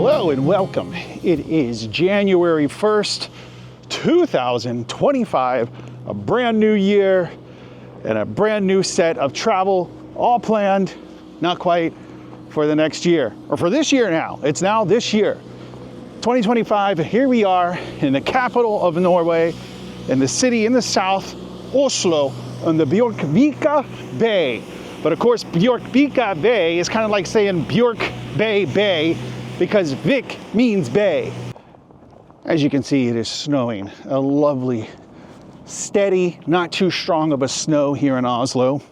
Hello and welcome. It is January 1st, 2025, a brand new year and a brand new set of travel, all planned, not quite, for the next year, or for this year now. It's now this year, 2025, and here we are in the capital of Norway, in the city in the south, Oslo, on the Bjørkvika Bay. But of course, Bjørkvika Bay is kind of like saying Bjørk Bay, because Vik means bay. As you can see, it is snowing. A lovely, steady, not too strong of a snow here in Oslo.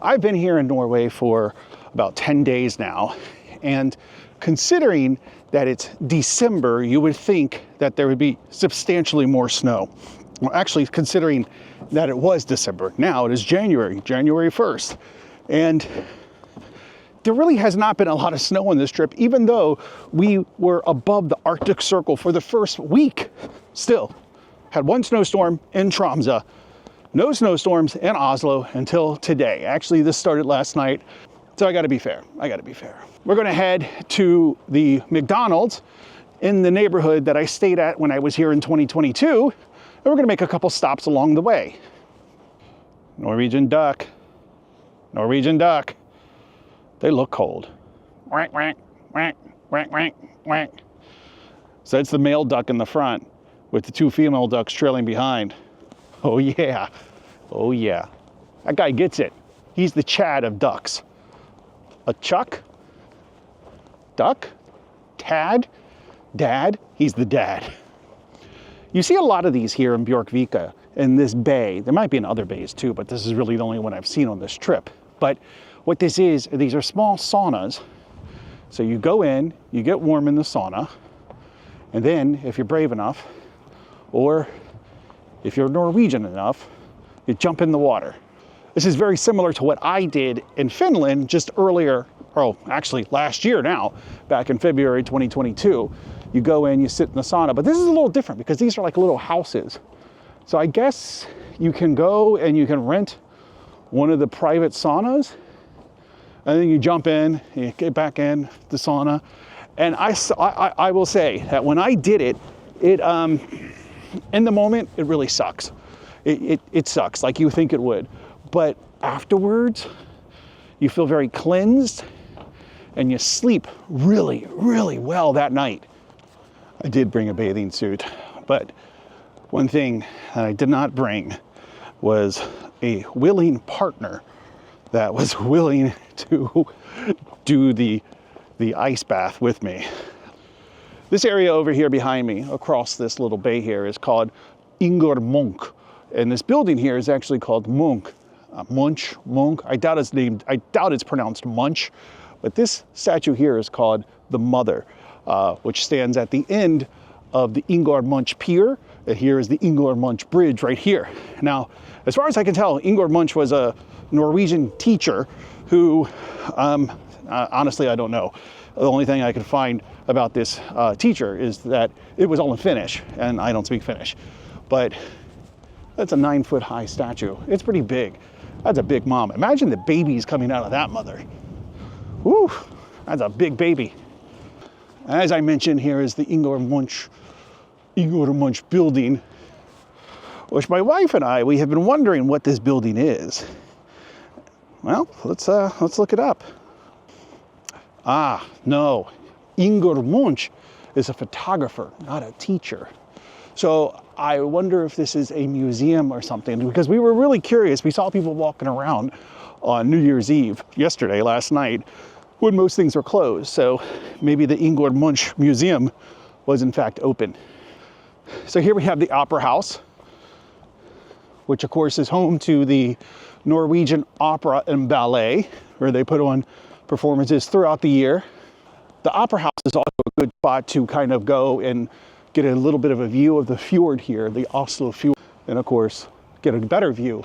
I've been here in Norway for about 10 days now, and considering that it's December, you would think that there would be substantially more snow. Well, actually, considering that it was December, now it is January 1st, and there really has not been a lot of snow on this trip, even though we were above the Arctic Circle for the first week. Still, had one snowstorm in Tromsø, no snowstorms in Oslo until today. Actually, this started last night, so I gotta be fair. We're gonna head to the McDonald's in the neighborhood that I stayed at when I was here in 2022, and we're gonna make a couple stops along the way. Norwegian duck. They look cold. Quack, quack, quack, quack, quack, quack. So it's the male duck in the front with the two female ducks trailing behind. Oh yeah, oh yeah. That guy gets it. He's the Chad of ducks. A Chuck? Duck? Tad? Dad? He's the dad. You see a lot of these here in Bjørkvika, in this bay. There might be in other bays too, but this is really the only one I've seen on this trip. But what this is, these are small saunas. So you go in, you get warm in the sauna, and then if you're brave enough, or if you're Norwegian enough, you jump in the water. This is very similar to what I did in Finland just earlier, or actually last year now, back in February 2022. You go in, you sit in the sauna, but this is a little different because these are like little houses. So I guess you can go and you can rent one of the private saunas, and then you jump in, you get back in the sauna. And I will say that when I did it, in the moment, it really sucks. It sucks like you think it would. But afterwards, you feel very cleansed and you sleep really, really well that night. I did bring a bathing suit, but one thing that I did not bring was a willing partner that was willing to do the ice bath with me. This area over here behind me, across this little bay here, is called Ingar Munch. And this building here is actually called Munch. Munch. I doubt it's pronounced Munch, but this statue here is called the Mother, which stands at the end of the Ingar Munch Pier. And here is the Ingar Munch Bridge right here. Now, as far as I can tell, Ingar Munch was a Norwegian teacher who, honestly, I don't know. The only thing I could find about this teacher is that it was all in Finnish, and I don't speak Finnish. But that's a 9-foot high statue. It's pretty big. That's a big mom. Imagine the babies coming out of that mother. Woo, that's a big baby. As I mentioned, here is the Ingar Munch building, which my wife and we have been wondering what this building is. Well, let's look it up. Ah, no, Ingar Munch is a photographer, not a teacher. So I wonder if this is a museum or something, because we were really curious. We saw people walking around on New Year's Eve last night, when most things were closed. So maybe the Ingar Munch Museum was in fact open. So here we have the Opera House, which of course is home to the Norwegian Opera and Ballet, where they put on performances throughout the year. The Opera House is also a good spot to kind of go and get a little bit of a view of the fjord here, the Oslo fjord, and of course, get a better view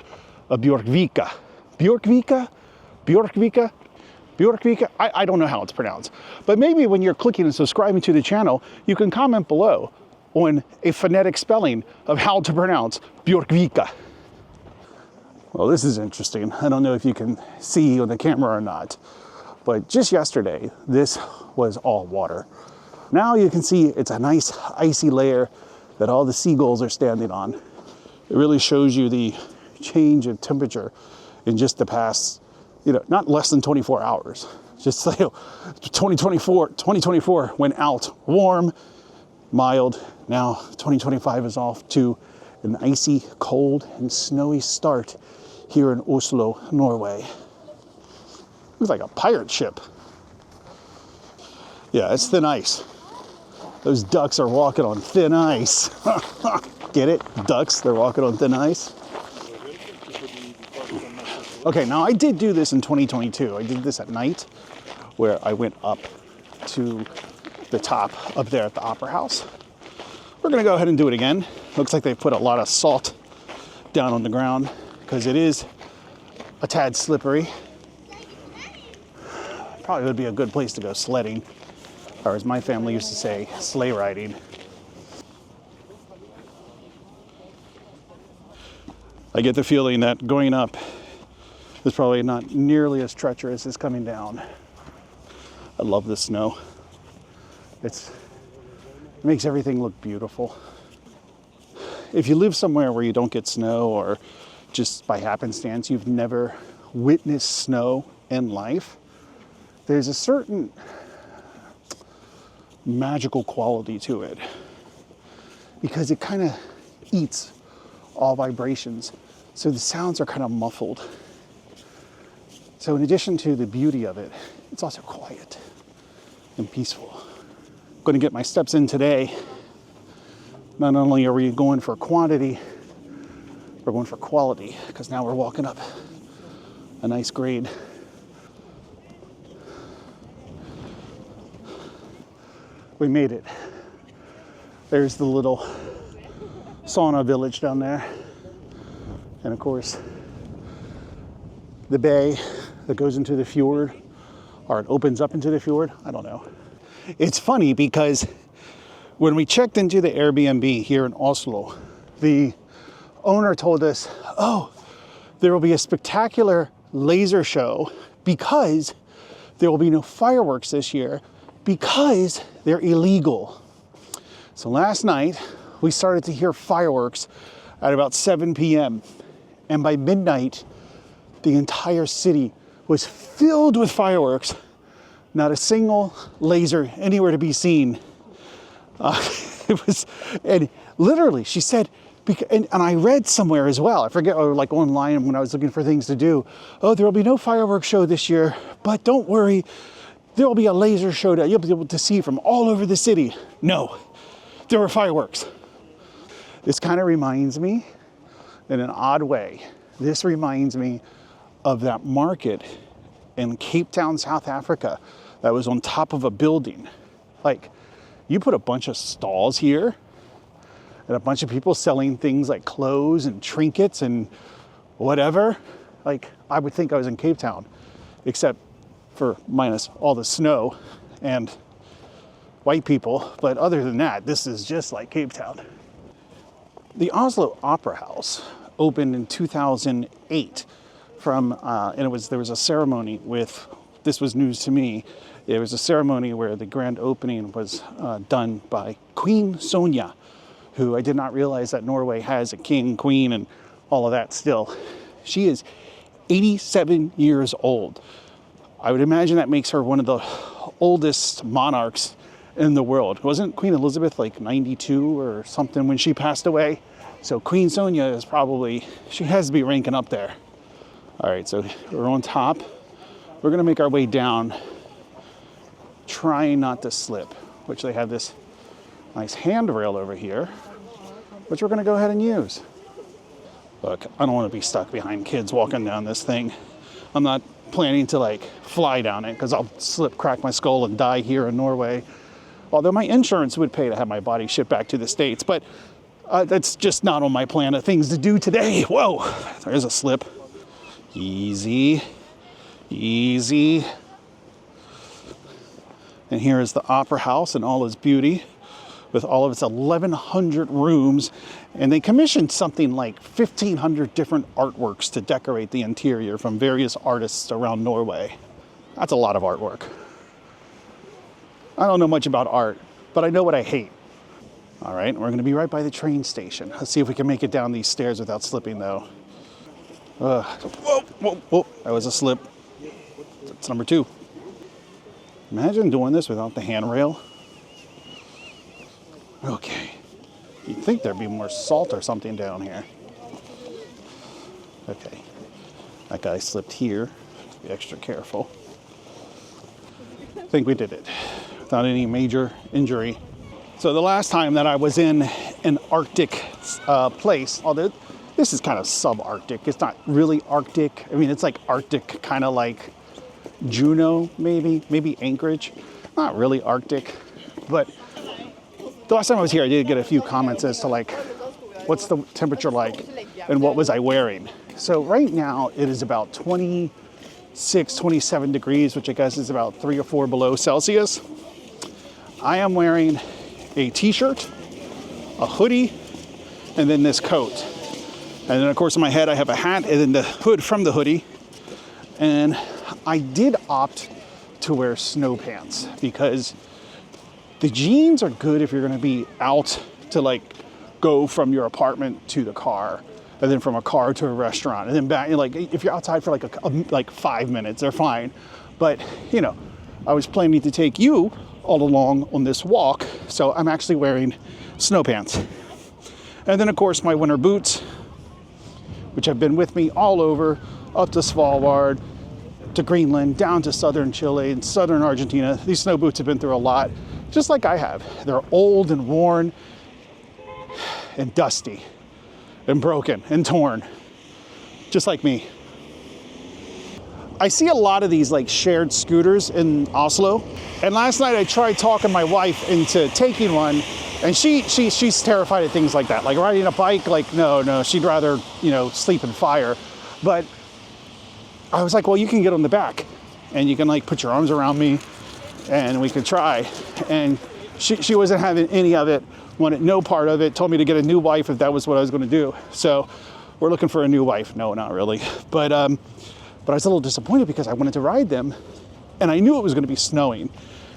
of Bjørkvika. Bjørkvika, I don't know how it's pronounced, but maybe when you're clicking and subscribing to the channel, you can comment below on a phonetic spelling of how to pronounce Bjørkvika. Well, this is interesting. I don't know if you can see on the camera or not, but just yesterday, this was all water. Now you can see it's a nice icy layer that all the seagulls are standing on. It really shows you the change of temperature in just the past, not less than 24 hours. Just like 2024 went out warm, mild. Now 2025 is off to an icy, cold, and snowy start here in Oslo, Norway. Looks like a pirate ship. Yeah, it's thin ice. Those ducks are walking on thin ice. Get it? Ducks, they're walking on thin ice. Okay, now I did do this in 2022. I did this at night, where I went up to the top up there at the Opera House. We're gonna go ahead and do it again. Looks like they put a lot of salt down on the ground because it is a tad slippery. Probably would be a good place to go sledding, or as my family used to say, sleigh riding. I get the feeling that going up is probably not nearly as treacherous as coming down. I love the snow. It makes everything look beautiful. If you live somewhere where you don't get snow, or just by happenstance you've never witnessed snow in life, there's a certain magical quality to it, because it kind of eats all vibrations, so the sounds are kind of muffled. So in addition to the beauty of it, it's also quiet and peaceful. I'm going to get my steps in today. Not only are we going for quantity, we're going for quality, because now we're walking up a nice grade. We made it. There's the little Sauna Village down there. And of course, the bay that goes into the fjord, or it opens up into the fjord. I don't know. It's funny because when we checked into the Airbnb here in Oslo, the owner told us, oh, there will be a spectacular laser show because there will be no fireworks this year because they're illegal. So last night, we started to hear fireworks at about 7 p.m. And by midnight, the entire city was filled with fireworks. Not a single laser anywhere to be seen. It was, and literally, she said, and I read somewhere as well, I forget, or like online when I was looking for things to do, oh, there will be no fireworks show this year, but don't worry, there will be a laser show that you'll be able to see from all over the city. No, there were fireworks. This kind of reminds me, in an odd way, this reminds me of that market in Cape Town, South Africa, that was on top of a building. Like, you put a bunch of stalls here and a bunch of people selling things like clothes and trinkets and whatever. Like, I would think I was in Cape Town, except for minus all the snow and white people. But other than that, this is just like Cape Town. The Oslo Opera House opened in 2008 and there was a ceremony with, this was news to me, there was a ceremony where the grand opening was done by Queen Sonja, who I did not realize that Norway has a king, queen, and all of that still. She is 87 years old. I would imagine that makes her one of the oldest monarchs in the world. Wasn't Queen Elizabeth like 92 or something when she passed away? So Queen Sonja is probably, she has to be ranking up there. All right, so we're on top. We're gonna make our way down, trying not to slip, which they have this nice handrail over here, which we're gonna go ahead and use. Look, I don't wanna be stuck behind kids walking down this thing. I'm not planning to like fly down it because I'll slip, crack my skull, and die here in Norway. Although my insurance would pay to have my body shipped back to the States, but that's just not on my plan of things to do today. Whoa, there's a slip. Easy, easy. And here is the Opera House in all its beauty, with all of its 1,100 rooms. And they commissioned something like 1,500 different artworks to decorate the interior from various artists around Norway. That's a lot of artwork. I don't know much about art, but I know what I hate. All right, we're gonna be right by the train station. Let's see if we can make it down these stairs without slipping though. Whoa, whoa, whoa, that was a slip. That's number 2. Imagine doing this without the handrail. Okay, you'd think there'd be more salt or something down here. Okay, that guy slipped here. Be extra careful. I think we did it without any major injury. So the last time that I was in an Arctic place, although this is kind of subarctic, it's not really Arctic. I mean, it's like Arctic, kind of like Juneau, maybe Anchorage. Not really Arctic, but the last time I was here, I did get a few comments as to like, what's the temperature like and what was I wearing? So right now it is about 26, 27 degrees, which I guess is about 3 or 4 below Celsius. I am wearing a t-shirt, a hoodie, and then this coat. And then of course on my head I have a hat and then the hood from the hoodie. And I did opt to wear snow pants because the jeans are good if you're gonna be out to like go from your apartment to the car and then from a car to a restaurant and then back. Like if you're outside for like 5 minutes, they're fine. But you know, I was planning to take you all along on this walk, so I'm actually wearing snow pants. And then of course my winter boots, which have been with me all over, up to Svalbard, to Greenland, down to southern Chile and southern Argentina. These snow boots have been through a lot, just like I have. They're old and worn and dusty and broken and torn, just like me. I see a lot of these like shared scooters in Oslo. And last night I tried talking my wife into taking one, and she's terrified of things like that. Like riding a bike, like no, she'd rather, you know, sleep in fire. But I was like, well, you can get on the back and you can like put your arms around me and we could try. And she wasn't having any of it, wanted no part of it, told me to get a new wife if that was what I was going to do. So we're looking for a new wife. No, not really. But I was a little disappointed because I wanted to ride them and I knew it was going to be snowing.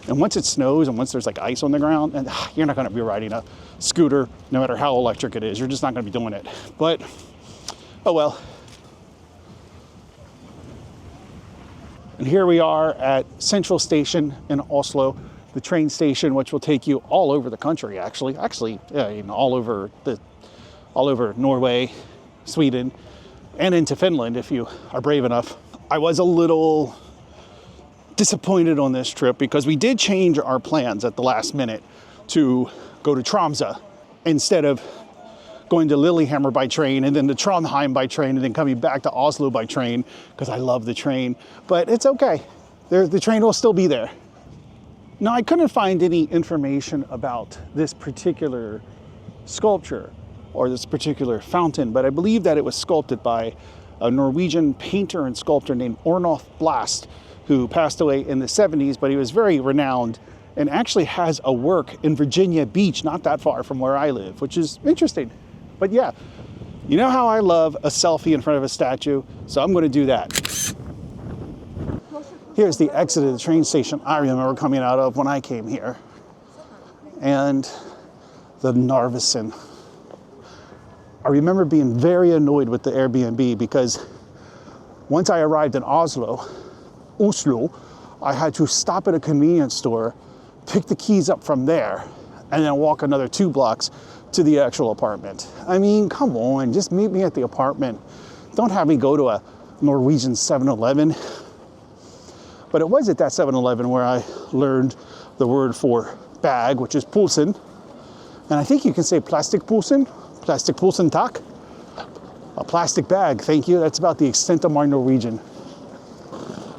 And once it snows and once there's like ice on the ground, and you're not going to be riding a scooter no matter how electric it is. You're just not going to be doing it. But oh well. And here we are at Central Station in Oslo, the train station, which will take you all over the country, actually, yeah, you know, all over Norway, Sweden, and into Finland if you are brave enough. I was a little disappointed on this trip because we did change our plans at the last minute to go to Tromsø instead of going to Lillehammer by train and then to Trondheim by train and then coming back to Oslo by train because I love the train. But it's okay. The train will still be there. Now, I couldn't find any information about this particular sculpture or this particular fountain, but I believe that it was sculpted by a Norwegian painter and sculptor named Ornolf Blast, who passed away in the 70s, but he was very renowned and actually has a work in Virginia Beach, not that far from where I live, which is interesting. But yeah, you know how I love a selfie in front of a statue, so I'm going to do that. Here's the exit of the train station I remember coming out of when I came here. And the Narvesen. I remember being very annoyed with the Airbnb because once I arrived in Oslo, I had to stop at a convenience store, pick the keys up from there, and then walk another 2 blocks to the actual apartment. I mean, come on, just meet me at the apartment. Don't have me go to a Norwegian 7-Eleven. But it was at that 7-Eleven where I learned the word for bag, which is pulsen. And I think you can say plastic pulsen tak. A plastic bag, thank you. That's about the extent of my Norwegian.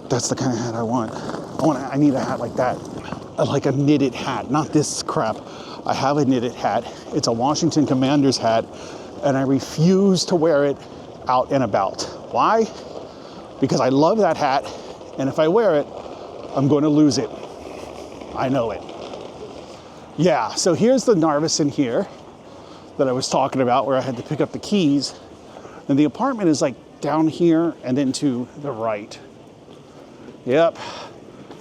That's the kind of hat I want. I need a hat like that. Like a knitted hat, not this crap. I have a knitted hat. It's a Washington Commanders hat, and I refuse to wear it out and about. Why? Because I love that hat, and if I wear it, I'm going to lose it. I know it. Yeah, so here's the Narvesen here that I was talking about, where I had to pick up the keys. And the apartment is like down here and then to the right. Yep,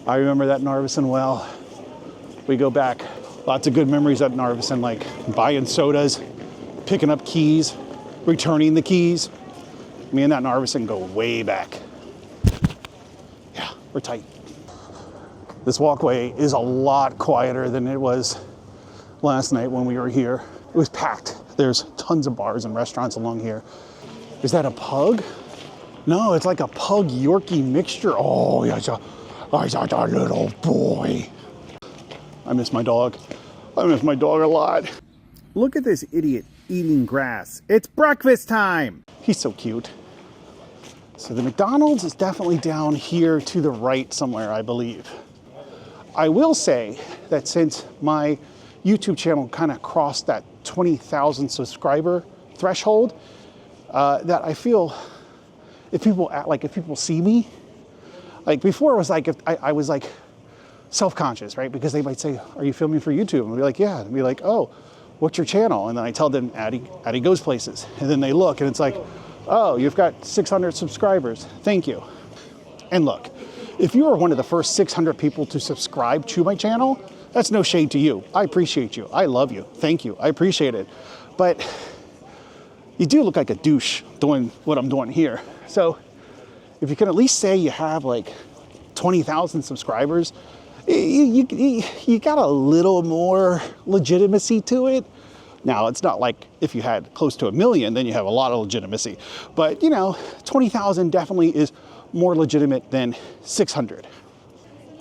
I remember that Narvesen well. We go back Lots of good memories at Narvesen, like buying sodas, picking up keys, returning the keys. Me and that Narvesen go way back. Yeah, we're tight. This walkway is a lot quieter than it was last night when we were here. It was packed. There's tons of bars and restaurants along here. Is that a pug? No, it's like a pug Yorkie mixture. Oh, yeah, it's a little boy. I miss my dog. I miss my dog a lot. Look at this idiot eating grass. It's breakfast time. He's so cute. So the McDonald's is definitely down here to the right somewhere, I believe. I will say that since my YouTube channel kind of crossed that 20,000 subscriber threshold, that I feel if people see me, like before it was like, if I was like self-conscious, right? Because they might say, are you filming for YouTube? And I'd be like, yeah. And be like, oh, what's your channel? And then I tell them Addy Goes Places. And then they look and it's like, oh, you've got 600 subscribers. Thank you. And look, if you are one of the first 600 people to subscribe to my channel, that's no shade to you. I appreciate you. I love you. Thank you. I appreciate it. But you do look like a douche doing what I'm doing here. So if you can at least say you have like 20,000 subscribers, you got a little more legitimacy to it. Now, it's not like if you had close to 1 million, then you have a lot of legitimacy. But, 20,000 definitely is more legitimate than 600.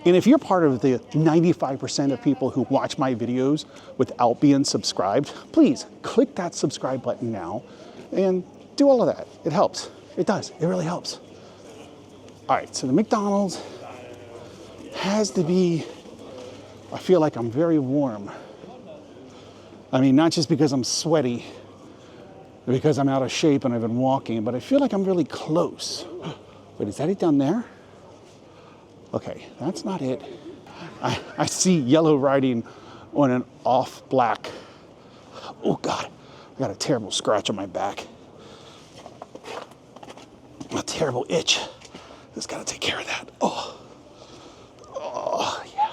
And if you're part of the 95% of people who watch my videos without being subscribed, please click that subscribe button now and do all of that. It helps. It does. It really helps. All right, so the McDonald's has to be, I feel like I'm very warm. I mean, not just because I'm sweaty, because I'm out of shape and I've been walking, but I feel like I'm really close. Wait, is that it down there? Okay, that's not it. I see yellow writing on an off black. Oh God, I got a terrible scratch on my back. A terrible itch. Just gotta take care of that. Oh yeah.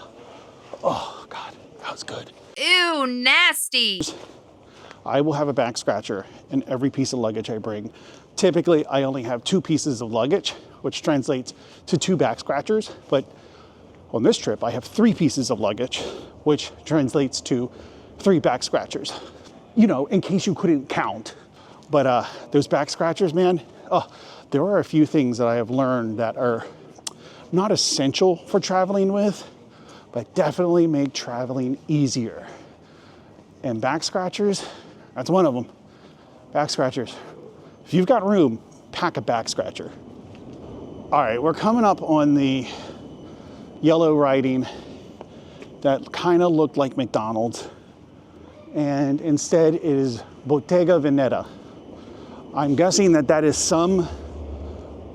Oh God, that was good. Ew, nasty. I will have a back scratcher in every piece of luggage I bring. Typically, I only have 2 pieces of luggage, which translates to 2 back scratchers. But on this trip, I have 3 pieces of luggage, which translates to 3 back scratchers. In case you couldn't count. But those back scratchers, man, there are a few things that I have learned that are not essential for traveling with, but definitely make traveling easier. And back scratchers, that's one of them. Back scratchers. If you've got room, pack a back scratcher. All right, we're coming up on the yellow writing that kind of looked like McDonald's, and instead it is Bottega Veneta. I'm guessing that is some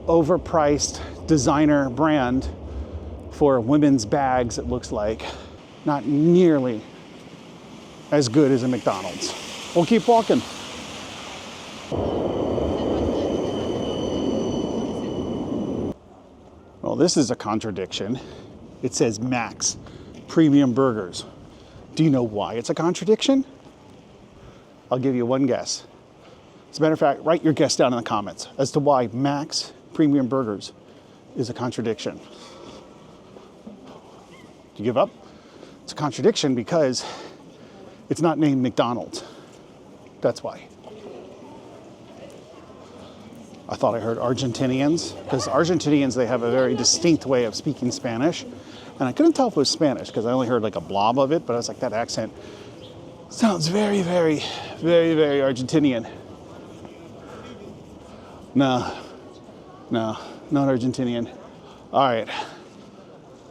overpriced designer brand for women's bags, it looks like. Not nearly as good as a McDonald's. We'll keep walking. Well, this is a contradiction. It says Max Premium Burgers. Do you know why it's a contradiction? I'll give you one guess. As a matter of fact, write your guess down in the comments as to why Max Premium Burgers is a contradiction. Do you give up? It's a contradiction because it's not named McDonald's. That's why. I thought I heard Argentinians, because Argentinians, they have a very distinct way of speaking Spanish. And I couldn't tell if it was Spanish because I only heard like a blob of it, but I was like, that accent sounds very, very, very, very Argentinian. No, not Argentinian. All right,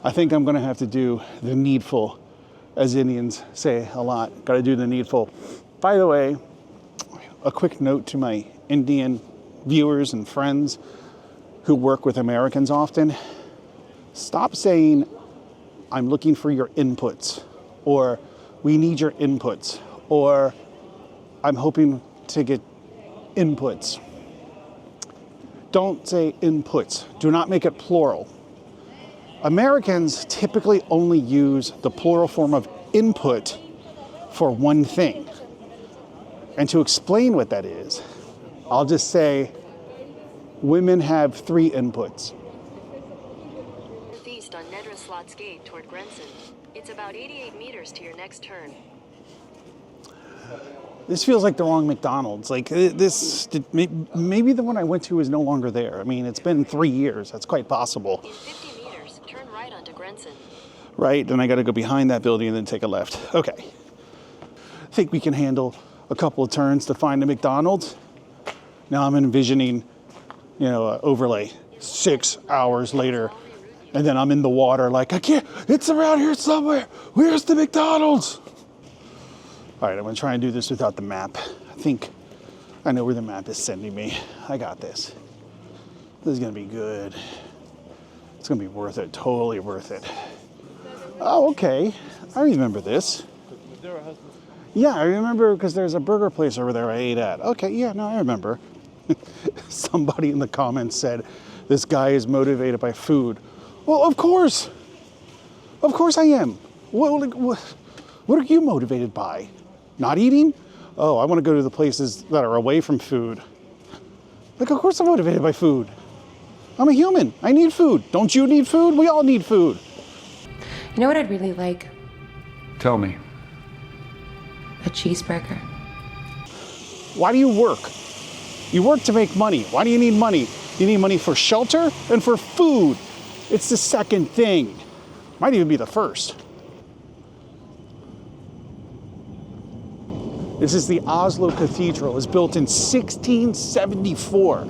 I think I'm gonna have to do the needful, as Indians say a lot. Gotta do the needful. By the way, a quick note to my Indian viewers and friends who work with Americans often. Stop saying, I'm looking for your inputs, or we need your inputs, or I'm hoping to get inputs. Don't say inputs. Do not make it plural. Americans typically only use the plural form of input for one thing. And to explain what that is, I'll just say women have 3 inputs. Northeast on Nedre Slottsgate toward Grensen. It's about 88 meters to your next turn. This feels like the wrong McDonald's. Like maybe the one I went to is no longer there. I mean, it's been 3 years. That's quite possible. In 50 meters, turn right onto Grensen. Right, then I got to go behind that building and then take a left. Okay. I think we can handle a couple of turns to find the McDonald's. Now I'm envisioning, overlay 6 hours later, and then I'm in the water like, I can't, it's around here somewhere. Where's the McDonald's? All right, I'm gonna try and do this without the map. I think I know where the map is sending me. I got this. This is gonna be good. It's gonna be worth it, totally worth it. Oh, okay, I remember this. Yeah, I remember because there's a burger place over there I ate at. Okay, yeah, no, I remember. Somebody in the comments said, this guy is motivated by food. Well, of course I am. What are you motivated by? Not eating? Oh, I want to go to the places that are away from food. Like, of course I'm motivated by food. I'm a human. I need food. Don't you need food? We all need food. You know what I'd really like? Tell me. A cheeseburger. Why do you work? You work to make money. Why do you need money? You need money for shelter and for food. It's the second thing. Might even be the first. This is the Oslo Cathedral. It was built in 1674.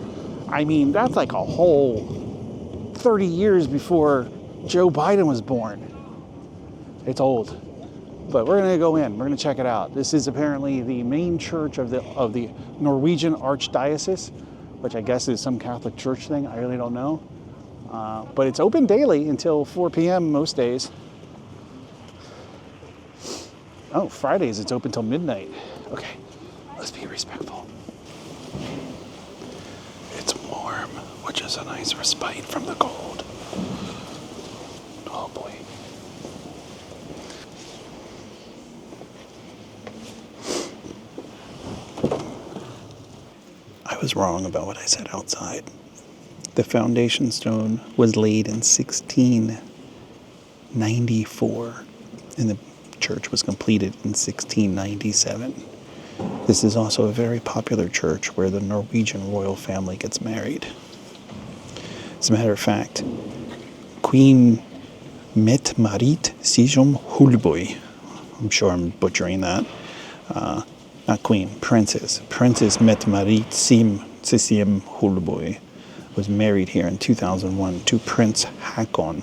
I mean, that's like a whole 30 years before Joe Biden was born. It's old. But we're gonna go in, we're gonna check it out. This is apparently the main church of the Norwegian Archdiocese, which I guess is some Catholic church thing, I really don't know. But it's open daily until 4 p.m. most days. Oh, Fridays it's open till midnight. Okay, let's be respectful. It's warm, which is a nice respite from the cold. Oh boy. I was wrong about what I said outside. The foundation stone was laid in 1694, and the church was completed in 1697. This is also a very popular church where the Norwegian royal family gets married. As a matter of fact, Queen Mette-Marit Sisjom Hulboy, I'm sure I'm butchering that, not Queen, Princess Mette-Marit Sisjom Hulboy was married here in 2001 to Prince Hakon,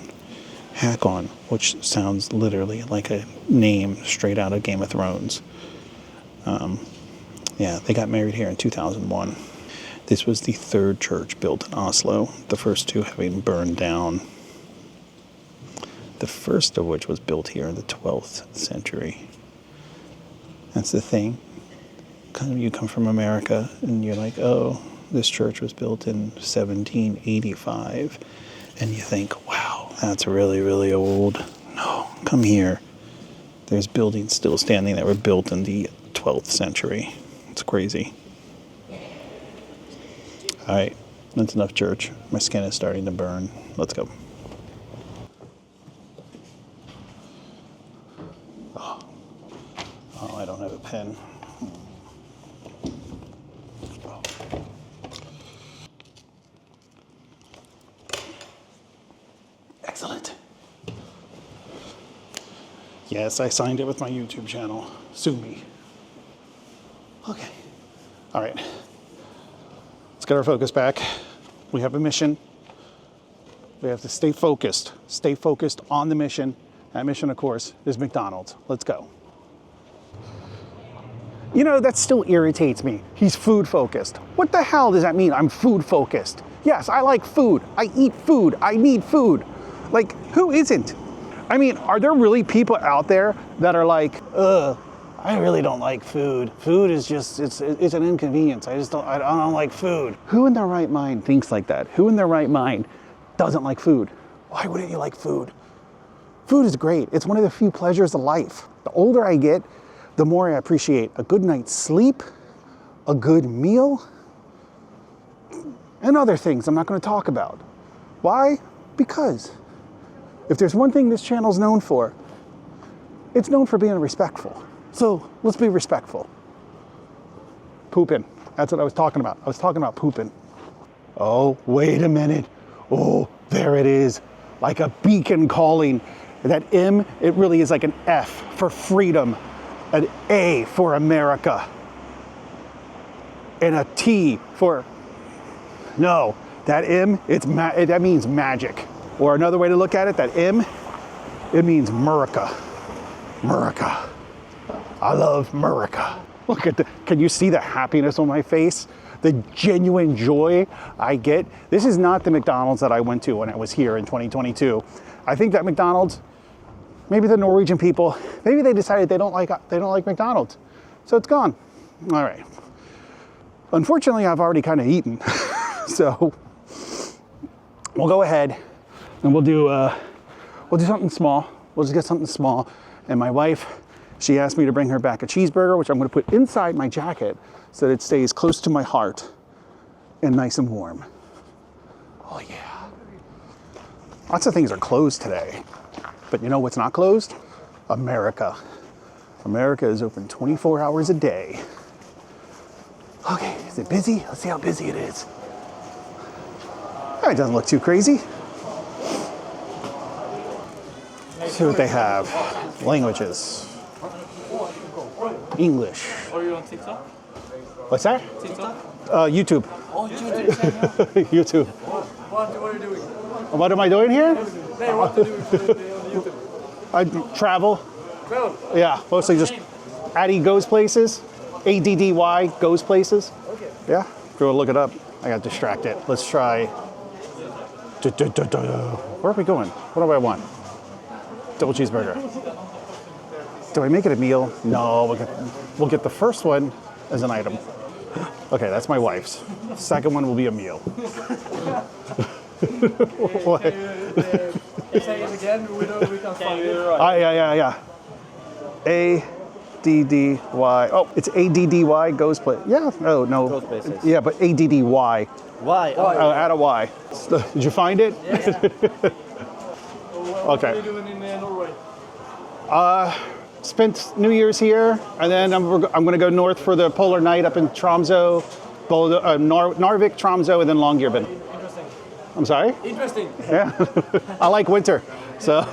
which sounds literally like a name straight out of Game of Thrones. Yeah, they got married here in 2001. This was the third church built in Oslo, the first two having burned down. The first of which was built here in the 12th century. That's the thing. You come from America and you're like, oh, this church was built in 1785. And you think, wow, that's really, really old. No, come here. There's buildings still standing that were built in the 12th century. It's crazy. All right, that's enough church. My skin is starting to burn. Let's go. Oh, I don't have a pen. Oh. Excellent. Yes, I signed it with my YouTube channel. Sue me. Okay. All right. Let's get our focus back. We have a mission. We have to stay focused. Stay focused on the mission. That mission, of course, is McDonald's. Let's go. You know, that still irritates me. He's food focused. What the hell does that mean? I'm food focused. Yes, I like food. I eat food. I need food. Like, who isn't? I mean, are there really people out there that are like, I really don't like food. Food is just, it's an inconvenience. I don't like food. Who in their right mind thinks like that? Who in their right mind doesn't like food? Why wouldn't you like food? Food is great. It's one of the few pleasures of life. The older I get, the more I appreciate a good night's sleep, a good meal, and other things I'm not going to talk about. Why? Because if there's one thing this channel's known for, it's known for being respectful. So let's be respectful. Pooping. That's what I was talking about. I was talking about pooping. Oh, wait a minute. Oh, there it is. Like a beacon calling. That M, it really is like an F for freedom, an A for America, and a T for, no, that M, that means magic. Or another way to look at it, that M, it means Murica. Murica. I love Murica. Look at can you see the happiness on my face? The genuine joy I get. This is not the McDonald's that I went to when I was here in 2022. I think that McDonald's, maybe the Norwegian people, maybe they decided they don't like McDonald's. So it's gone. All right. Unfortunately, I've already kind of eaten. So we'll go ahead and we'll do something small. We'll just get something small. And my wife, she asked me to bring her back a cheeseburger, which I'm going to put inside my jacket so that it stays close to my heart and nice and warm. Oh yeah. Lots of things are closed today. But you know what's not closed? America. America is open 24 hours a day. Okay, is it busy? Let's see how busy it is. Oh, it doesn't look too crazy. Let's see what they have. Languages. English. Are you on TikTok? What's that? TikTok? YouTube. Oh, YouTube. YouTube. What are you doing? What am I doing here? Hey, what are you doing on YouTube? I travel. Well, Yeah, mostly just Addy goes places. ADDY goes places. okay. Yeah, if you want to look it up. I got distracted. Let's try. Where are we going? What do I want? Double cheeseburger. Do I make it a meal? No, we'll get the first one as an item. Okay, that's my wife's. Second one will be a meal. What? Say it again. We can find it. Yeah. ADDY. Oh, it's ADDY goes play. Yeah, no. Goes places. Yeah, but ADDY. Why? Oh, add a Y. Did you find it? What are Okay. you doing in Norway? Spent New Year's here, and then I'm going to go north for the polar night up in Tromsø, Narvik, Tromsø, and then Longyearbyen. Interesting. I'm sorry? Interesting. Yeah. I like winter, so.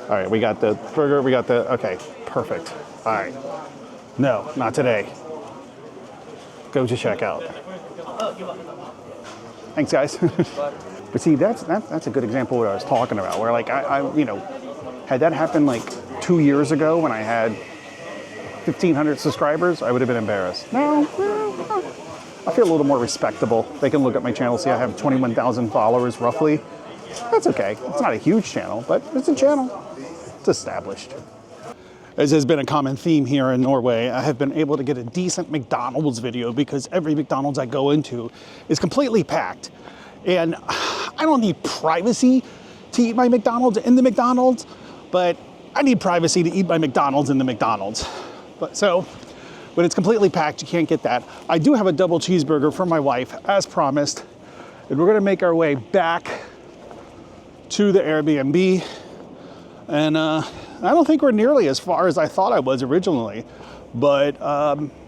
All right, we got the burger, okay, perfect. All right. No, not today. Go to checkout. Thanks, guys. But see, that's a good example of what I was talking about, where like I had that happened like 2 years ago when I had 1,500 subscribers, I would have been embarrassed. Now, I feel a little more respectable. They can look at my channel, see I have 21,000 followers roughly. That's okay. It's not a huge channel, but it's a channel. It's established. As has been a common theme here in Norway, I have been able to get a decent McDonald's video because every McDonald's I go into is completely packed. And I don't need privacy to eat my McDonald's in the McDonald's, but I need privacy to eat my McDonald's in the McDonald's. But when it's completely packed, you can't get that. I do have a double cheeseburger for my wife, as promised. And we're gonna make our way back to the Airbnb. And I don't think we're nearly as far as I thought I was originally. But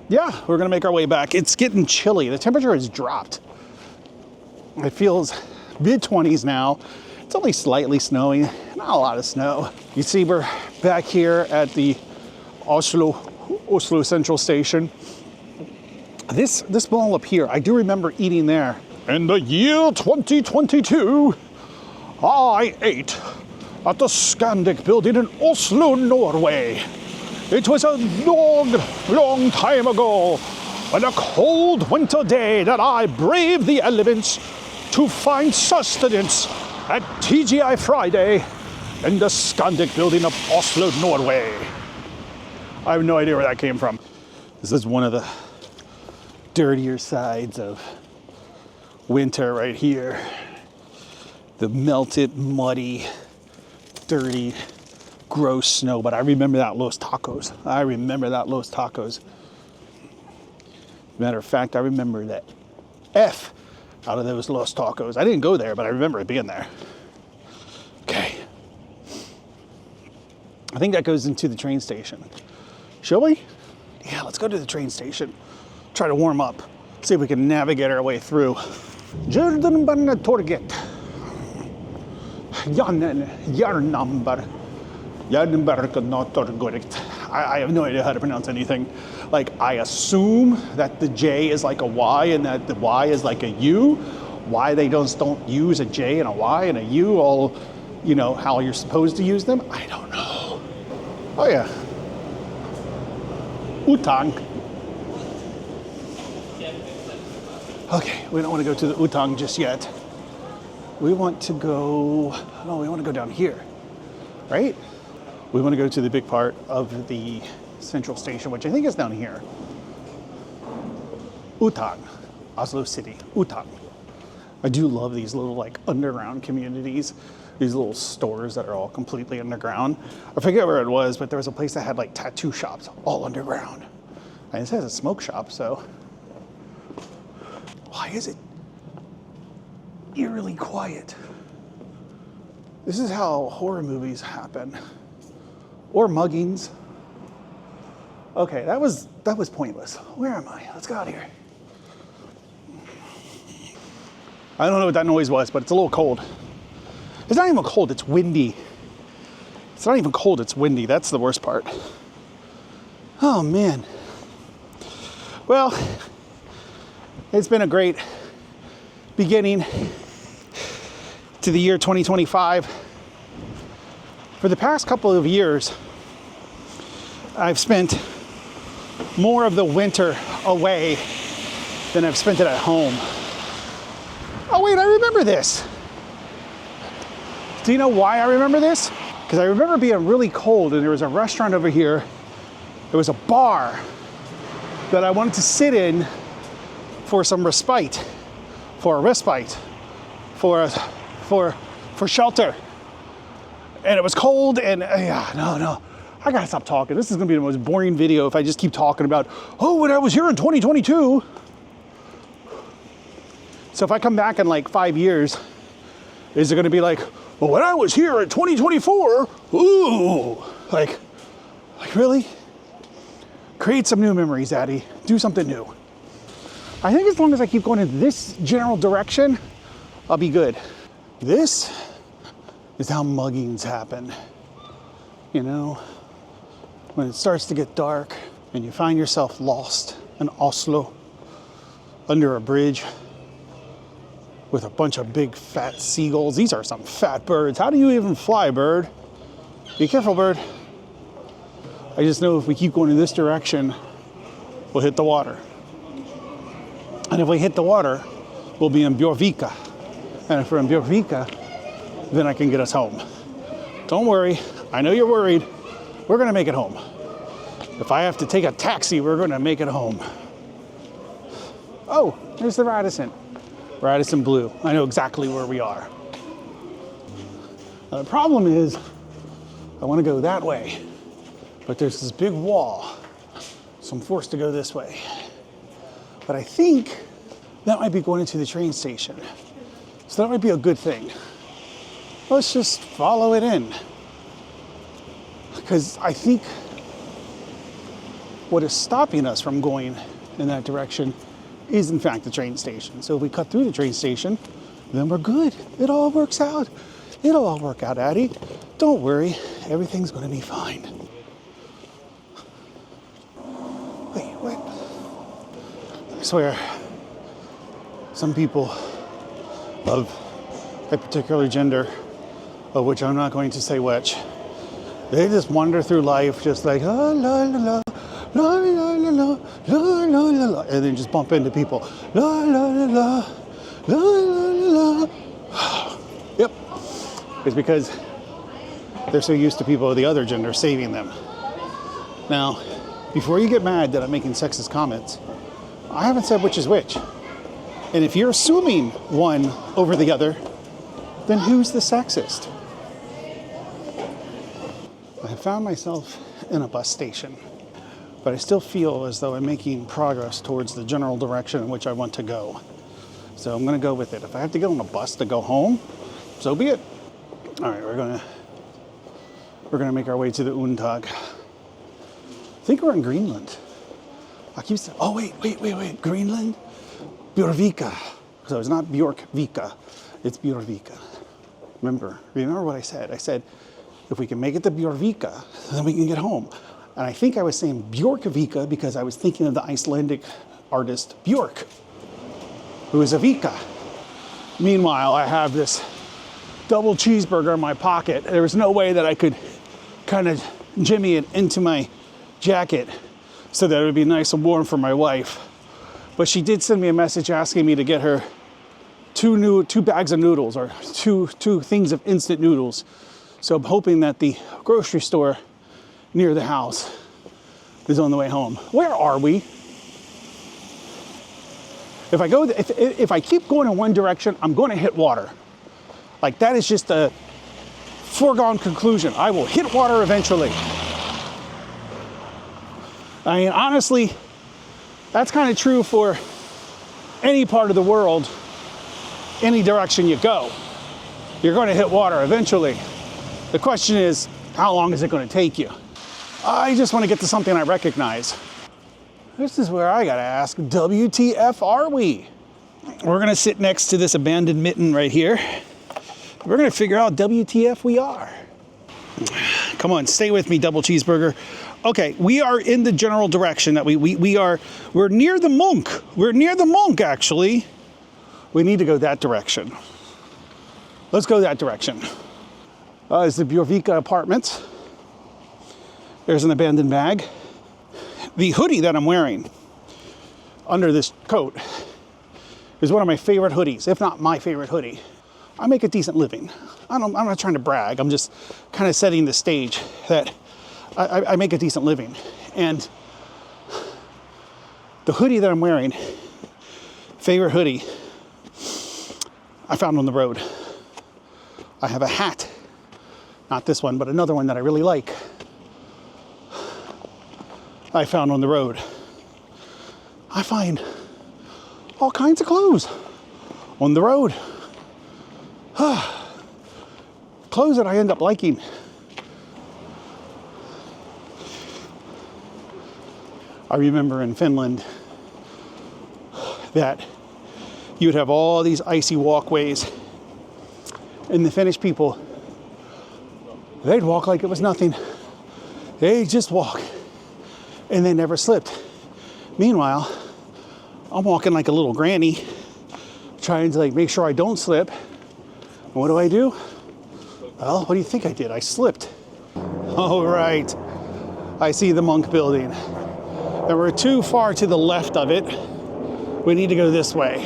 yeah, we're gonna make our way back. It's getting chilly. The temperature has dropped. It feels mid-20s now. It's only slightly snowy, not a lot of snow. You see we're back here at the Oslo Central Station. This mall up here, I do remember eating there. In the year 2022, I ate at the Scandic building in Oslo, Norway. It was a long time ago, on a cold winter day, that I braved the elements to find sustenance at TGI Friday in the Scandic building of Oslo, Norway. I have no idea where that came from. This is one of the dirtier sides of winter right here. The melted, muddy, dirty, gross snow, but I remember that Los Tacos. I remember that Los Tacos. Matter of fact, I remember that F out of those Los Tacos. I didn't go there, but I remember it being there. Okay. I think that goes into the train station. Shall we? Yeah, let's go to the train station. Try to warm up. See if we can navigate our way through. Torget. I have no idea how to pronounce anything. Like, I assume that the J is like a Y and that the Y is like a U. Why they don't use a J and a Y and a U all, you know, how you're supposed to use them, I don't know. Oh yeah. Utang. Okay, we don't want to go to the Utang just yet. We want to go, no, we want to go down here, right? We want to go to the big part of the central station, which I think is down here. Utang, Oslo City, Utang. I do love these little like underground communities, these little stores that are all completely underground. I forget where it was, but there was a place that had like tattoo shops all underground. And it says a smoke shop, so. Why is it eerily quiet? This is how horror movies happen. Or muggings. Okay, that was pointless. Where am I? Let's go out of here. I don't know what that noise was, but it's a little cold. It's not even cold, it's windy. It's not even cold, it's windy. That's the worst part. Oh man. Well, it's been a great beginning to the year 2025. For the past couple of years, I've spent more of the winter away than I've spent it at home. Oh wait, I remember this. Do you know why I remember this? Because I remember being really cold and there was a restaurant over here. There was a bar that I wanted to sit in for some respite, for shelter. And it was cold and no, I gotta stop talking. This is gonna be the most boring video if I just keep talking about, oh, when I was here in 2022. So if I come back in like 5 years, is it gonna be like, well, when I was here in 2024, ooh, like really? Create some new memories, Daddy. Do something new. I think as long as I keep going in this general direction, I'll be good. This is how muggings happen. You know, when it starts to get dark and you find yourself lost in Oslo under a bridge with a bunch of big fat seagulls. These are some fat birds. How do you even fly, bird? Be careful, bird. I just know if we keep going in this direction, we'll hit the water. And if we hit the water, we'll be in Bjørvika. And if we're in Bjørvika, then I can get us home. Don't worry, I know you're worried. We're gonna make it home. If I have to take a taxi, we're gonna make it home. Oh, there's the Radisson. Radisson Blue. I know exactly where we are. Now, the problem is, I wanna go that way, but there's this big wall, so I'm forced to go this way. But I think that might be going into the train station. So that might be a good thing. Let's just follow it in. Because I think what is stopping us from going in that direction is in fact the train station. So if we cut through the train station, then we're good. It all works out. It'll all work out, Addie. Don't worry, everything's gonna be fine. Wait, what? I swear, some people of a particular gender, of which I'm not going to say which, they just wander through life just like, la la la la, la la la la, la la la la, and then just bump into people. La la la la, la la la la. Yep. It's because they're so used to people of the other gender saving them. Now, before you get mad that I'm making sexist comments, I haven't said which is which. And if you're assuming one over the other, then who's the sexist? I found myself in a bus station, but I still feel as though I'm making progress towards the general direction in which I want to go. So I'm gonna go with it. If I have to get on a bus to go home, so be it. All right, we're gonna make our way to the Undtag. I think we're in Greenland. I keep saying, oh wait, Greenland? Bjørvika. So it's not Bjørkvika, it's Bjørvika. Remember what I said? I said, if we can make it to Bjørvika, then we can get home. And I think I was saying Bjørkvika because I was thinking of the Icelandic artist Björk, who is a Vika. Meanwhile, I have this double cheeseburger in my pocket. There was no way that I could kind of jimmy it into my jacket so that it would be nice and warm for my wife. But she did send me a message asking me to get her two bags of noodles, or two things of instant noodles. So I'm hoping that the grocery store near the house is on the way home. Where are we? If I keep going in one direction, I'm going to hit water. Like, that is just a foregone conclusion. I will hit water eventually. I mean, honestly, that's kind of true for any part of the world, any direction you go. You're going to hit water eventually. The question is, how long is it going to take you? I just want to get to something I recognize. This is where I got to ask, WTF are we? We're going to sit next to this abandoned mitten right here. We're going to figure out WTF we are. Come on, stay with me, double cheeseburger. Okay, we are in the general direction that we're near the Munch. We're near the Munch, actually. We need to go that direction. Let's go that direction. It's the Bjørvika apartments. There's an abandoned bag. The hoodie that I'm wearing under this coat is one of my favorite hoodies, if not my favorite hoodie. I make a decent living. I'm not trying to brag. I'm just kind of setting the stage that I make a decent living. And the hoodie that I'm wearing, favorite hoodie, I found on the road. I have a hat, not this one, but another one that I really like. I found on the road. I find all kinds of clothes on the road. Clothes that I end up liking. I remember in Finland that you would have all these icy walkways, and the Finnish people, they'd walk like it was nothing. They'd just walk, and they never slipped. Meanwhile, I'm walking like a little granny, trying to make sure I don't slip. And what do? Well, what do you think I did? I slipped. All right, I see the Munch building. And we're too far to the left of it. We need to go this way.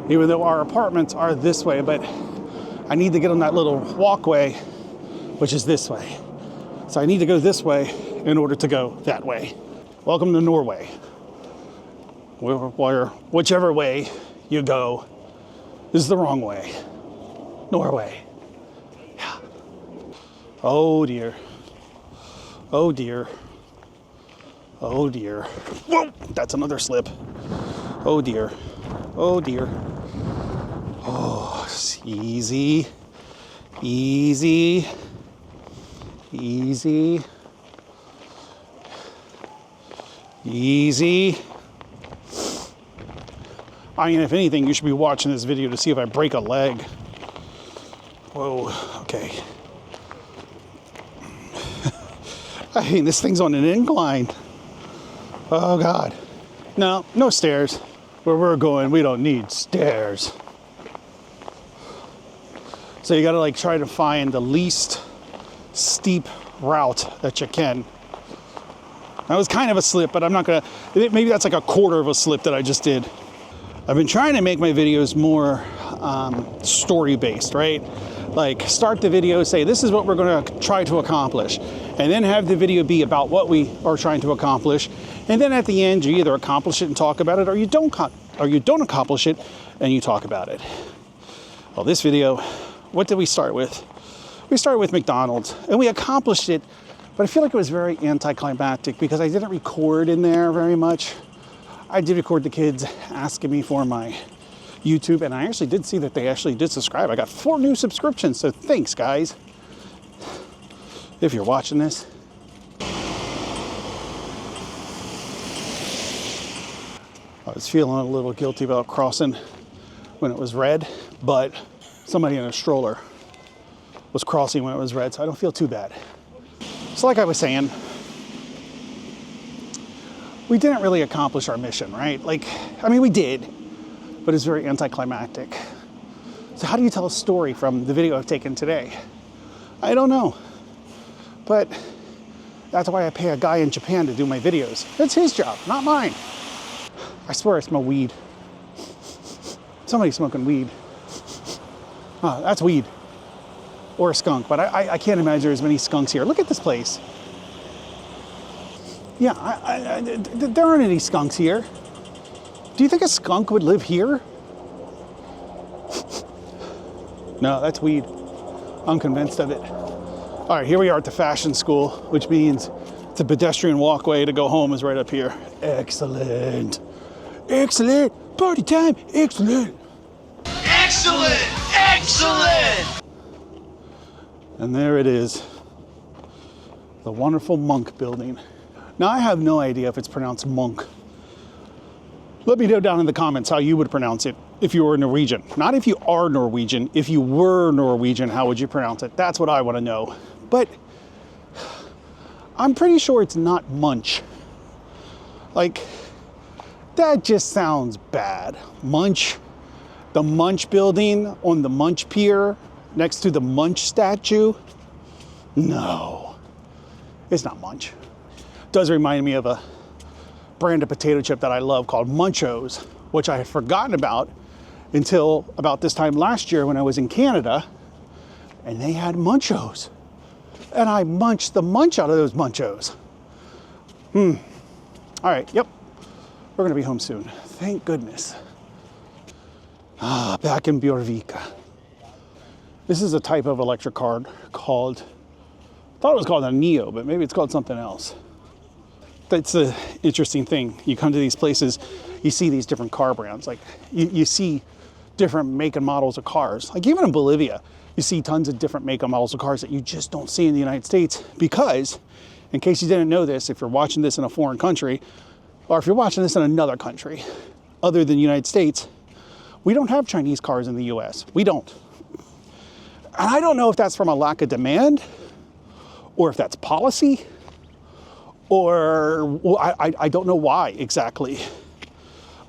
Even though our apartments are this way, but I need to get on that little walkway, which is this way. So I need to go this way in order to go that way. Welcome to Norway. Where whichever way you go is the wrong way. Norway. Yeah. Oh dear. Oh dear. Oh dear. Whoa, that's another slip. Oh dear. Oh dear. Oh, easy. Easy. Easy. Easy. I mean, if anything, you should be watching this video to see if I break a leg. Whoa, okay. I mean, this thing's on an incline. Oh, God. No, no stairs. Where we're going, we don't need stairs. So you gotta try to find the least steep route that you can. That was kind of a slip, but I'm not gonna, maybe that's like a quarter of a slip that I just did. I've been trying to make my videos more story-based, right? Like, start the video, say, this is what we're gonna try to accomplish. And then have the video be about what we are trying to accomplish. And then at the end, you either accomplish it and talk about it, or you don't accomplish it and you talk about it. Well, this video, what did we start with? We started with McDonald's and we accomplished it, but I feel like it was very anticlimactic because I didn't record in there very much. I did record the kids asking me for my YouTube, and I actually did see that they actually did subscribe. I got 4 new subscriptions, so thanks, guys. If you're watching this. I was feeling a little guilty about crossing when it was red, but somebody in a stroller was crossing when it was red, so I don't feel too bad. So like I was saying, we didn't really accomplish our mission, right? Like, I mean, we did, but it's very anticlimactic. So how do you tell a story from the video I've taken today? I don't know. But that's why I pay a guy in Japan to do my videos. That's his job, not mine. I swear I smell weed. Somebody's smoking weed. Oh, that's weed. Or a skunk, but I can't imagine there's many skunks here. Look at this place. Yeah, there aren't any skunks here. Do you think a skunk would live here? No, that's weed. I'm convinced of it. All right, here we are at the fashion school, which means the pedestrian walkway to go home is right up here. Excellent. Excellent. Party time. Excellent. Excellent! Excellent! And there it is. The wonderful Monk building. Now, I have no idea if it's pronounced Monk. Let me know down in the comments how you would pronounce it if you were Norwegian. Not if you are Norwegian. If you were Norwegian, how would you pronounce it? That's what I want to know. But I'm pretty sure it's not Munch. Like, that just sounds bad. Munch. The Munch building on the Munch Pier next to the Munch statue. No, it's not Munch. It does remind me of a brand of potato chip that I love called Munchos, which I had forgotten about until about this time last year when I was in Canada and they had Munchos. And I munched the munch out of those Munchos. All right, yep. We're gonna be home soon. Thank goodness. Back in Bjørvika. This is a type of electric car called, I thought it was called a Neo, but maybe it's called something else. That's the interesting thing. You come to these places, you see these different car brands. Like you see different make and models of cars. Like even in Bolivia, you see tons of different make and models of cars that you just don't see in the United States because, in case you didn't know this, if you're watching this in a foreign country, or if you're watching this in another country other than the United States, we don't have Chinese cars in the US. We don't. And I don't know if that's from a lack of demand or if that's policy or I don't know why exactly.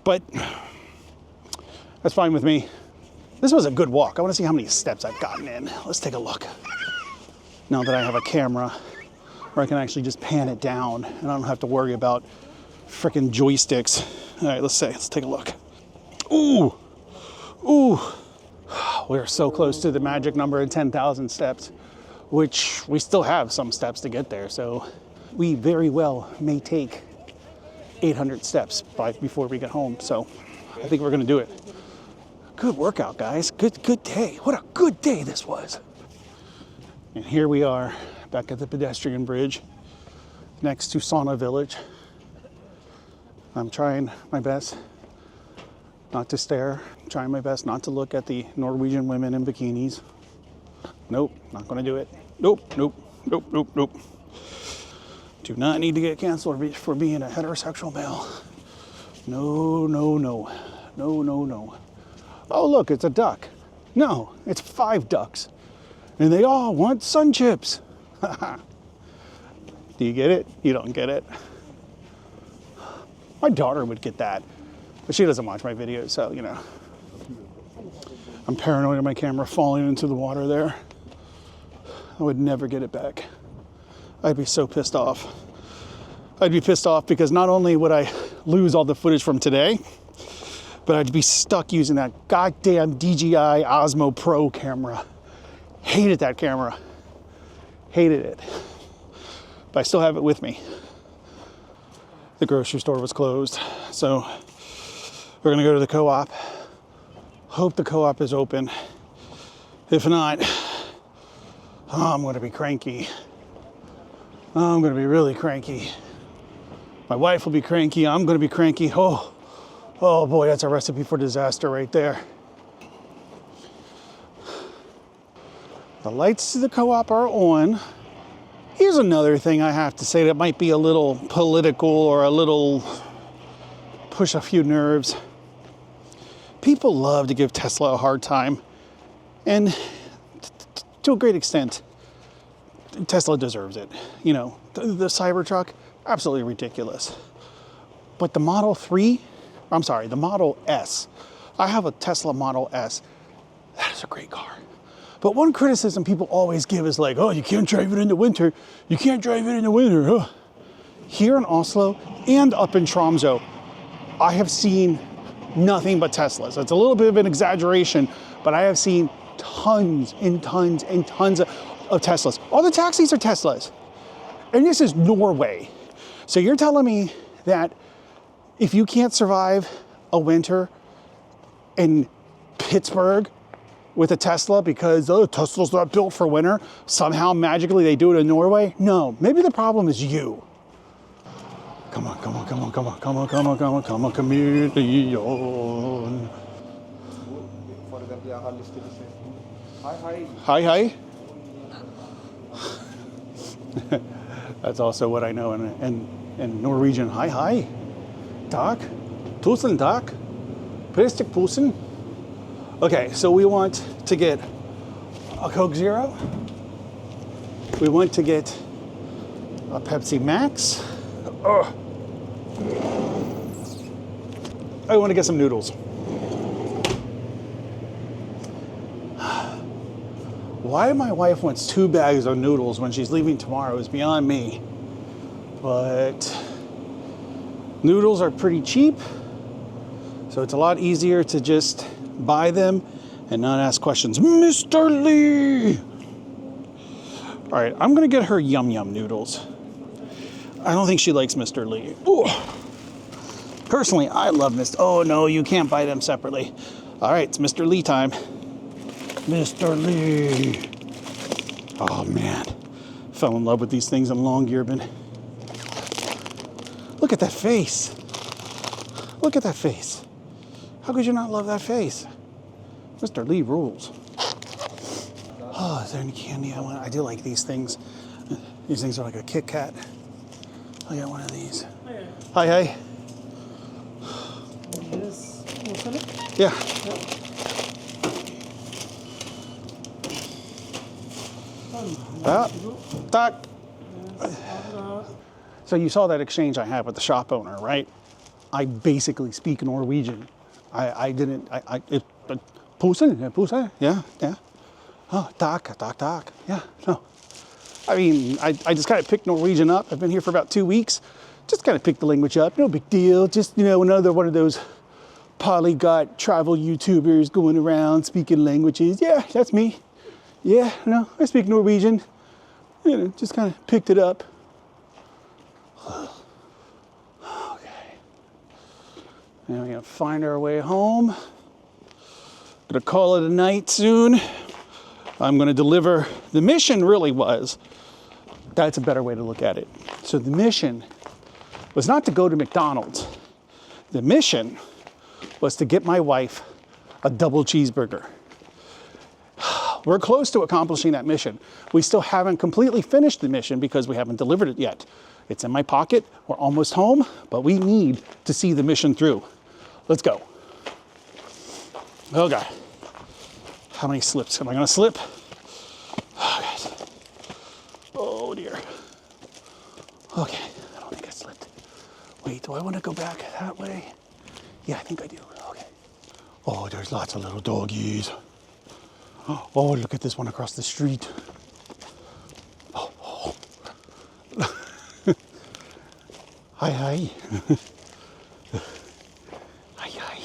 But that's fine with me. This was a good walk. I want to see how many steps I've gotten in. Let's take a look. Now that I have a camera where I can actually just pan it down and I don't have to worry about freaking joysticks. All right, let's take a look. Ooh, ooh. We're so close to the magic number of 10,000 steps, which we still have some steps to get there. So we very well may take 800 steps before we get home. So I think we're gonna do it. Good workout, guys. Good day. What a good day this was. And here we are back at the pedestrian bridge next to Sauna Village. I'm trying my best not to stare. I'm trying my best not to look at the Norwegian women in bikinis. Nope, not gonna do it. Nope, nope, nope, nope, nope. Do not need to get canceled for being a heterosexual male. No, no, no, no, no, no. Oh, look, it's a duck. No, it's 5 ducks. And they all want sun chips. Do you get it? You don't get it. My daughter would get that, but she doesn't watch my videos, so, you know. I'm paranoid of my camera falling into the water there. I would never get it back. I'd be so pissed off. I'd be pissed off because not only would I lose all the footage from today, but I'd be stuck using that goddamn DJI Osmo Pro camera. Hated that camera. Hated it. But I still have it with me. The grocery store was closed, so we're gonna go to the co-op. Hope the co-op is open. If not, Oh, I'm gonna be cranky. Oh, I'm gonna be really cranky. My wife will be cranky, I'm gonna be cranky. Oh boy, that's a recipe for disaster right there. The lights to the co-op are on. Here's another thing I have to say that might be a little political or a little push a few nerves. People love to give Tesla a hard time, and to a great extent, Tesla deserves it. You know, the Cybertruck, absolutely ridiculous. But the Model 3, I'm sorry, the Model S, I have a Tesla Model S. That is a great car. But one criticism people always give is like, oh, you can't drive it in the winter. You can't drive it in the winter. Huh? Here in Oslo and up in Tromsø, I have seen nothing but Teslas. It's a little bit of an exaggeration, but I have seen tons and tons and tons of Teslas. All the taxis are Teslas. And this is Norway. So you're telling me that if you can't survive a winter in Pittsburgh with a Tesla because Tesla's not built for winter, somehow magically they do it in Norway? No, maybe the problem is you. Come on, come on, come on, come on, come on, come on, come on, come on, chameleon. Hi, hi. That's also what I know in Norwegian. Hi, hi. Tak. Tusen tak. Pristik pusen. Okay, so we want to get a Coke Zero. We want to get a Pepsi Max. Oh. I want to get some noodles. Why my wife wants 2 bags of noodles when she's leaving tomorrow is beyond me. But noodles are pretty cheap, so it's a lot easier to just buy them and not ask questions. Mr. Lee! All right, I'm gonna get her Yum Yum noodles. I don't think she likes Mr. Lee. Ooh. Personally, I love Mr. Oh no, you can't buy them separately. All right, it's Mr. Lee time. Mr. Lee. Oh man, fell in love with these things in Longyearbyen. Look at that face. Look at that face. How could you not love that face? Mr. Lee rules. Oh, is there any candy I want? I do like these things. These things are like a Kit Kat. I got one of these. Hi, hi. Yeah. Tak. So you saw that exchange I had with the shop owner, right? I basically speak Norwegian. Pusen, yeah. Oh, tak. Yeah, no. I mean, I just kind of picked Norwegian up. I've been here for about 2 weeks. Just kind of picked the language up. No big deal. Just, you know, another one of those polyglot travel YouTubers going around speaking languages. Yeah, that's me. Yeah, no, I speak Norwegian. You know, just kind of picked it up. Okay. Now we're gonna find our way home. Gonna call it a night soon. I'm gonna deliver. The mission really was, that's a better way to look at it. So the mission was not to go to McDonald's. The mission was to get my wife a double cheeseburger. We're close to accomplishing that mission. We still haven't completely finished the mission because we haven't delivered it yet. It's in my pocket, we're almost home, but we need to see the mission through. Let's go. Oh God. How many slips? Am I gonna slip? Oh God. Oh dear. Okay, I don't think I slipped. Wait, do I want to go back that way? Yeah, I think I do. Okay. Oh, there's lots of little doggies. Oh, look at this one across the street. Oh. Hi, hi. Hi.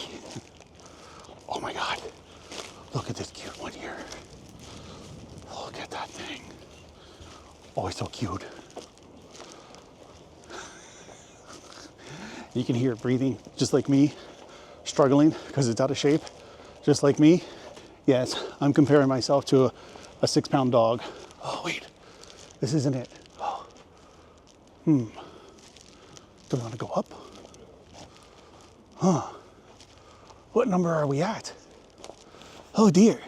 Oh my God. Look at this cute one here. Look at that thing. Oh, it's so cute. You can hear it breathing, just like me, struggling because it's out of shape, just like me. Yes, I'm comparing myself to a 6-pound dog. Oh, wait. This isn't it. Oh. Do we want to go up? Huh. What number are we at? Oh dear.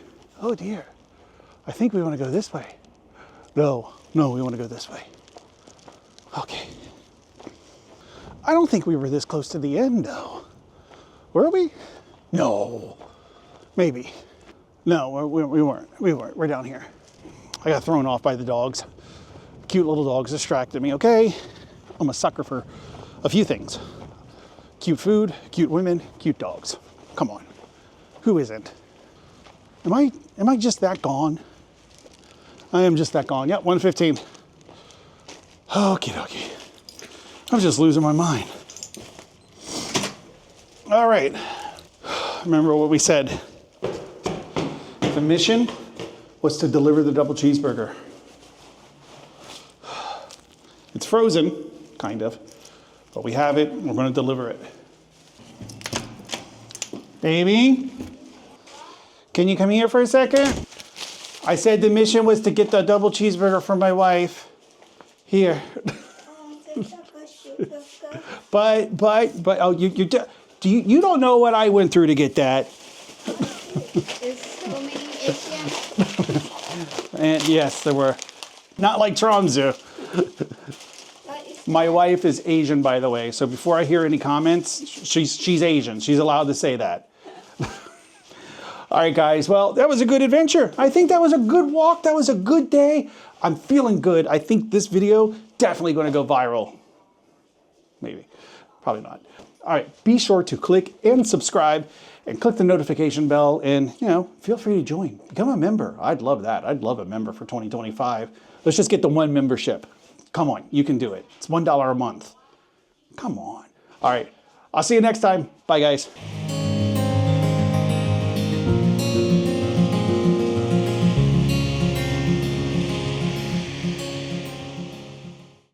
Oh dear. I think we want to go this way. No, we want to go this way. Okay. I don't think we were this close to the end though. Were we? No. Maybe. No, we weren't. We're down here. I got thrown off by the dogs. Cute little dogs distracted me, okay? I'm a sucker for a few things. Cute food, cute women, cute dogs. Come on. Who isn't? Am I just that gone? I am just that gone. Yep, 1:15. Okie dokie. I'm just losing my mind. All right. Remember what we said. The mission was to deliver the double cheeseburger. It's frozen, kind of, but we have it. We're going to deliver it. Baby, can you come here for a second? I said the mission was to get the double cheeseburger for my wife. Here. but oh, you don't know what I went through to get that. There's so many issues. And yes, there were. Not like Tromsø. My wife is Asian, by the way, so before I hear any comments, she's Asian. She's allowed to say that. All right, guys. Well, that was a good adventure. I think that was a good walk. That was a good day. I'm feeling good. I think this video definitely going to go viral. Maybe. Probably not. All right. Be sure to click and subscribe and click the notification bell and, feel free to join. Become a member. I'd love that. I'd love a member for 2025. Let's just get the one membership. Come on. You can do it. It's $1 a month. Come on. All right. I'll see you next time. Bye, guys.